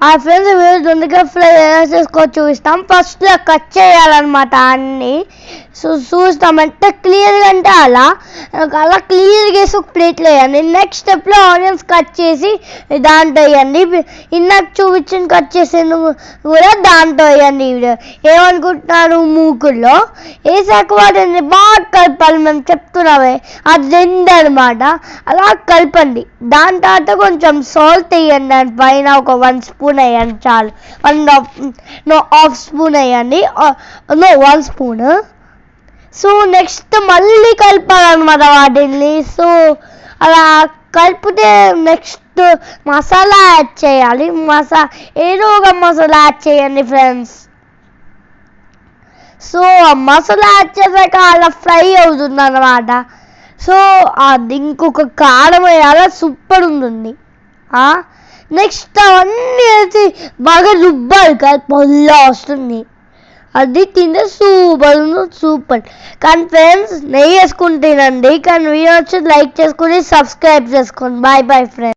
ఆ ఫ్రెండ్స్ మీరు దొండకాయ ఫ్రై ఎలా చేసుకోవచ్చు చూపిస్తాం. ఫస్ట్ కట్ చేయాలన్నమాట అన్నీ. సో చూస్తామంటే క్లియర్గా అంటే అలా క్లియర్గా వేసి ఒక ప్లేట్లో వేయండి. నెక్స్ట్ స్టెప్లో ఆనియన్స్ కట్ చేసి దాంట్లో వేయండి. ఇందాక చూపించిన కట్ చేసేందుకు కూడా దాంట్లో వేయండి. ఏమనుకుంటున్నారు మూకుల్లో వేసాక వాటిని బాగా కలపాలి. మేము చెప్తున్నామే అది రెండనమాట. అలా కలపండి. దాని తర్వాత కొంచెం సాల్ట్ వేయండి. దానిపైన ఒక 1 స్పూన్ వేయండి చాలు. 1.5 స్పూన్ వేయండి. 1 స్పూన్. సో నెక్స్ట్ మళ్ళీ కలపాలన్నమాట వాటిని. సో అలా కలిపితే నెక్స్ట్ మసాలా యాడ్ చేయాలి. ఏదో ఒక మసాలా యాడ్ చేయండి ఫ్రెండ్స్. సో ఆ మసాలా యాడ్ చేసాక అలా ఫ్రై అవుతుంది అన్నమాట. సో అది ఇంకొక కారం వేయాలి, సూపర్ ఉంటుంది. నెక్స్ట్ అవన్నీ వేసి బాగా రుబ్బాలి, పొల్లా వస్తుంది. అది తింటే సూపర్. కానీ ఫ్రెండ్స్ నెయ్యి వేసుకుని తినండి. కానీ వీడియో వచ్చి లైక్ చేసుకుని సబ్స్క్రైబ్ చేసుకోండి. Bye friends.